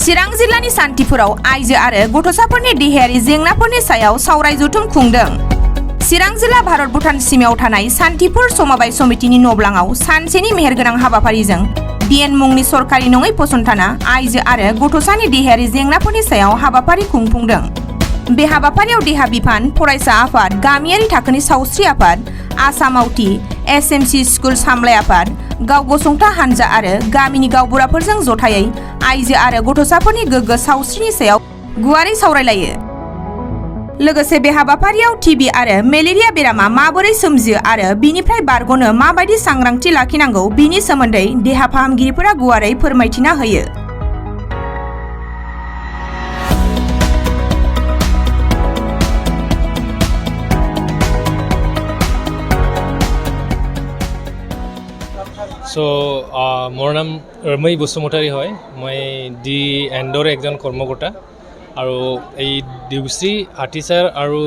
चिरां जिल्लानि सान्थिपुराव आइजो आरो गथ'साफोरनि देहायारि जेंनाफोरनि सायाव सावराय जथुम खुंदों। चिरां जिल्ला भारत भुटान सिमायाव थानाय सान्थिपुर समबाय समितिनि नब्लाङाव सानसेनि मेहेरगोनां हाबाफारिजों डिएन मुंनि सरकारि नङै फसंथाना आइजो आरो गथ'सानि देहायारि जेंनाफोरनि सायाव हाबाफारि खुंफुंदों। बे हाबाफारियाव देहा बिफान, फरायसा आफाद, गामियारि थाखोनि सावस्रि आफाद, आसाम आवथि, एसएमसि स्कुल सामलाय आफाद, गाव गसंथा हानजा आरो गामिनि गावबुराफोरजों जथायै आइजो आरो गथ'साफोरनि गोग्गो सावस्रिनि सायाव गुवारै सावरायलायो। लोगोसे बे हाबाफारियाव टिबि आरो मेलेरिया बेरामा माबोरै सोमजियो आरो बिनिफ्राय बारग'नो माबायदि सांग्रांथि लाखिनांगौ बिनि सोमोन्दै देहा फाहामगिरिफोरा गुवारै फोरमायथिना होयो। মোৰ নাম ৰমৈ বসুমতাৰী হয়। মই ডি এণ্ডৰ একজন কৰ্মকৰ্তা আৰু এই ডিউচি হাতীচাৰ আৰু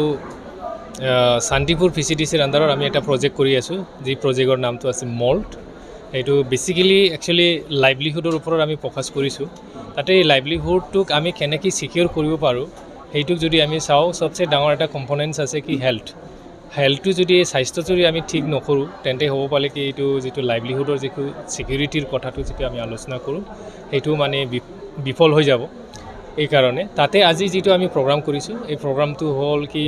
শান্তিপুৰ PCDCৰ আণ্ডাৰত আমি এটা প্ৰজেক্ট কৰি আছোঁ, যি প্ৰজেক্টৰ নামটো আছে মল্ট। এইটো বেচিকেলি একচুৱেলি লাইভলিহুডৰ ওপৰত আমি ফ'কাছ কৰিছোঁ। তাতে এই লাইভলিহুডটোক আমি কেনেকৈ ছিকিউৰ কৰিব পাৰোঁ সেইটোক যদি আমি চাওঁ, চবচে ডাঙৰ এটা কম্পনেণ্টছ আছে কি হেল্থটো যদি স্বাস্থ্য যদি আমি ঠিক নকৰোঁ তেন্তে হ'ব পাৰে কি এইটো যিটো লাইভলিহুডৰ যিটো ছিকিউৰিটিৰ কথাটো যিটো আমি আলোচনা কৰোঁ সেইটো মানে বিফল হৈ যাব। এইকাৰণে তাতে আজি যিটো আমি প্ৰগ্ৰাম কৰিছোঁ, এই প্ৰগ্ৰামটো হ'ল কি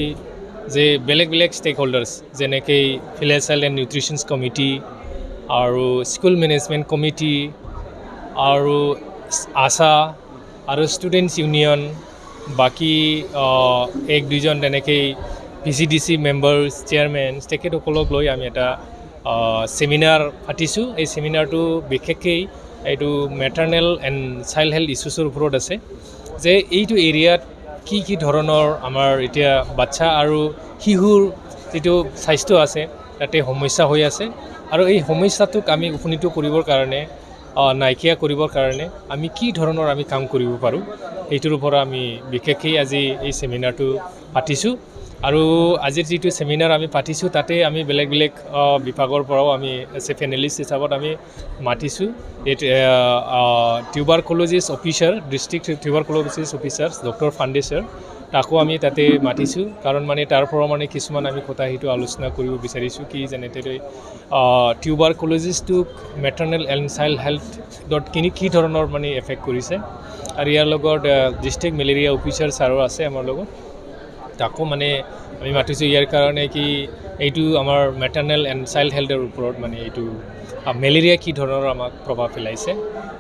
যে বেলেগ বেলেগ ষ্টেক হোল্ডাৰ্ছ যেনেকৈ ভিলেজ হেল্থ এণ্ড নিউট্ৰিশ্যনছ কমিটি আৰু স্কুল মেনেজমেণ্ট কমিটি আৰু আশা আৰু ষ্টুডেণ্টছ ইউনিয়ন, বাকী এক দুজন তেনেকৈ PCDC মেম্বাৰ্ছ, চেয়াৰমেন, তেখেতসকলক লৈ আমি এটা ছেমিনাৰ পাতিছোঁ। এই ছেমিনাৰটো বিশেষকৈ এইটো মেটাৰনেল এণ্ড চাইল্ড হেল্থ ইছ্যুছৰ ওপৰত আছে, যে এইটো এৰিয়াত কি ধৰণৰ আমাৰ এতিয়া বাচ্চা আৰু শিশুৰ যিটো স্বাস্থ্য আছে তাতে সমস্যা হৈ আছে, আৰু এই সমস্যাটোক আমি উপনীত কৰিবৰ কাৰণে, নাইকিয়া কৰিবৰ কাৰণে আমি কি ধৰণৰ আমি কাম কৰিব পাৰোঁ সেইটোৰ ওপৰত আমি বিশেষকৈ আজি এই ছেমিনাৰটো পাতিছোঁ। আৰু আজিৰ যিটো ছেমিনাৰ আমি পাতিছোঁ তাতে আমি বেলেগ বেলেগ বিভাগৰ পৰাও আমি এজ এ পেনেলিষ্ট হিচাপত আমি মাতিছোঁ। এই টিউবাৰকুলোজিছ অফিচাৰ, ডিষ্ট্ৰিক্ট টিউবাৰকুলোজিছ অফিচাৰ ডক্টৰ ফাণ্ডেশ্বৰ, তাকো আমি তাতে মাতিছোঁ। কাৰণ মানে তাৰ পৰা মানে কিছুমান আমি কথা সেইটো আলোচনা কৰিব বিচাৰিছোঁ কি যেনেদৰে টিউবাৰকুলোজিছটোক মেটাৰনেল এণ্ড চাইল্ড হেল্থত কি ধৰণৰ মানে এফেক্ট কৰিছে, আৰু ইয়াৰ লগত ডিষ্ট্ৰিক্ট মেলেৰিয়া অফিচাৰ ছাৰো আছে আমাৰ লগত, তাকো মানে আমি মাতিছোঁ ইয়াৰ কাৰণে কি এইটো আমাৰ মেটাৰনেল এণ্ড চাইল্ড হেল্থৰ ওপৰত মানে এইটো মেলেৰিয়া কি ধৰণৰ আমাক প্ৰভাৱ পেলাইছে।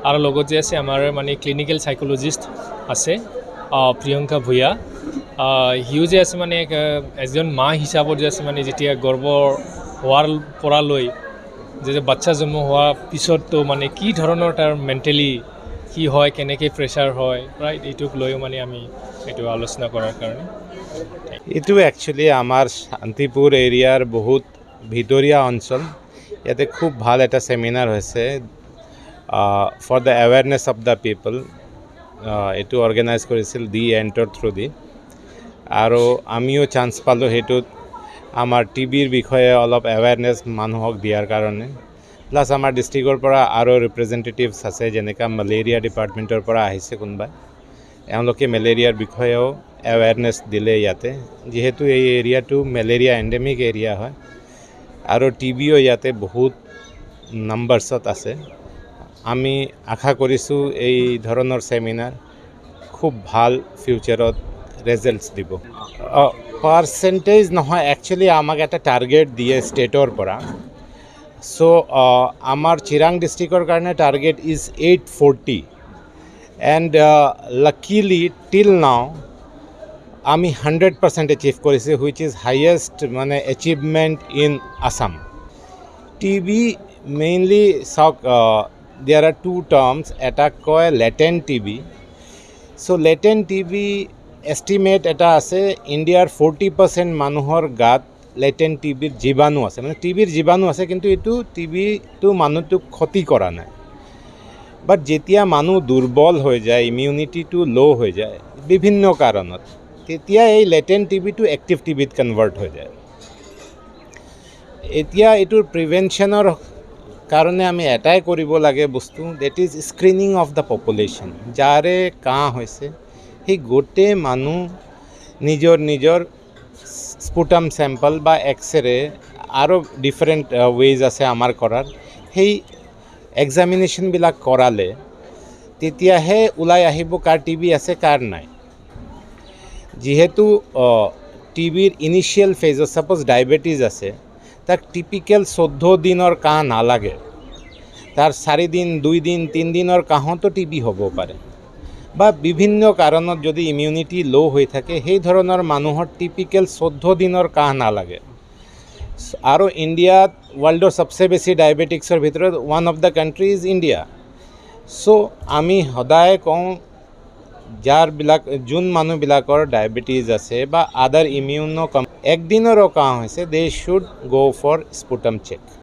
আৰু লগত যে আছে আমাৰ মানে ক্লিনিকেল চাইক'লজিষ্ট আছে প্ৰিয়ংকা ভূঞা, সিও যে আছে মানে এজন মা হিচাপত যে আছে মানে যেতিয়া গৰ্ভ হোৱাৰ পৰা লৈ যে বাচ্চা জন্ম হোৱাৰ পিছতো মানে কি ধৰণৰ তাৰ মেণ্টেলি কি হয়, কেনেকৈ প্ৰেছাৰ হয়, ৰাইট, এইটোক লৈও মানে আমি এইটো আলোচনা কৰাৰ কাৰণে। এইটো একচুৱেলি আমাৰ শান্তিপুৰ এৰিয়াৰ বহুত ভিতৰীয়া অঞ্চল, ইয়াতে খুব ভাল এটা ছেমিনাৰ হৈছে for the awareness of the people. এইটো অৰ্গেনাইজ কৰিছিল ডি এণ্টৰ থ্ৰু দি, আৰু আমিও চান্স পালোঁ সেইটোত আমাৰ টিবিৰ বিষয়ে অলপ এৱেৰনেছ মানুহক দিয়াৰ কাৰণে। প্লাছ আমাৰ ডিষ্ট্ৰিক্টৰ পৰা আৰু ৰিপ্ৰেজেণ্টেটিভছ আছে, যেনেকৈ মেলেৰিয়া ডিপাৰ্টমেণ্টৰ পৰা আহিছে কোনোবাই, এওঁলোকে মেলেৰিয়াৰ বিষয়েও এৱেৰনেছ দিলে ইয়াতে, যিহেতু এই এৰিয়াটো মেলেৰিয়া এণ্ডেমিক এৰিয়া হয় আৰু টিবিও ইয়াতে বহুত নাম্বাৰ্ছত আছে। আমি আশা কৰিছোঁ এই ধৰণৰ ছেমিনাৰ খুব ভাল ফিউচাৰত ৰিজাল্টছ দিব। পাৰ্চেণ্টেজ নহয়, একচুৱেলি আমাক এটা টাৰ্গেট দিয়ে ষ্টেটৰ পৰা। চ' আমাৰ চিৰাং ডিষ্ট্ৰিক্টৰ কাৰণে target is 840 and luckily till now আমি 100% এচিভ কৰিছোঁ, হুইচ ইজ হাইয়েষ্ট মানে achievement in Assam. TB mainly চাওক, দেয়াৰ আৰ টু টাৰ্মছ, এটা কয় লেটেণ্ট টিবি। চ' লেটেণ্ট টিবি এষ্টিমেট এটা আছে, ইণ্ডিয়াৰ 40% মানুহৰ গাত লেটেণ্ট টিবিৰ জীৱাণু আছে, মানে টিবিৰ জীৱাণু আছে, কিন্তু এইটো টিবিটো মানুহটোক ক্ষতি কৰা নাই। বাট যেতিয়া মানুহ দুৰ্বল হৈ যায়, ইমিউনিটিটো ল' হৈ যায় বিভিন্ন কাৰণত, তেতিয়া এই লেটেণ্ট টিবিটো এক্টিভ টিবিত কনভাৰ্ট হৈ যায়। এতিয়া এইটোৰ প্ৰিভেনশ্যনৰ কাৰণে আমি এটাই কৰিব লাগে বস্তু that is screening of the population যাৰে কাহ হৈছে সেই গোটেই মানুহ নিজৰ নিজৰ স্পুটাম চেম্পল বা এক্সৰে আৰু ডিফাৰেণ্ট ৱেজ আছে আমাৰ কৰাৰ সেই এক্সামিনেশ্যনবিলাক কৰালে তেতিয়াহে ওলাই আহিব কাৰ টিবি আছে কাৰ নাই যিহেতু টিবিৰ ইনিচিয়েল ফেজত ছাপ'জ ডায়েবেটিছ আছে তাক টিপিকেল 14 দিনৰ কাহ নালাগে তাৰ 4 দিন 2 দিন 3 দিনৰ কাহতো টিবি হ'ব পাৰে বা বিভিন্ন কাৰণত যদি ইমিউনিটি ল' হৈ থাকে সেই ধৰণৰ মানুহৰ টিপিকেল 14 দিনৰ কাহ নালাগে আৰু ইণ্ডিয়াত ৱৰ্ল্ডৰ সবচে বেছি ডায়েবেটিক্সৰ ভিতৰত one of the country is India so' আমি সদায় কওঁ যোন মানুহবিলাকৰ ডায়েবেটিছ আছে বা আদাৰ ইমিউনো একদিনৰো কাহ হৈছে they should go for sputum check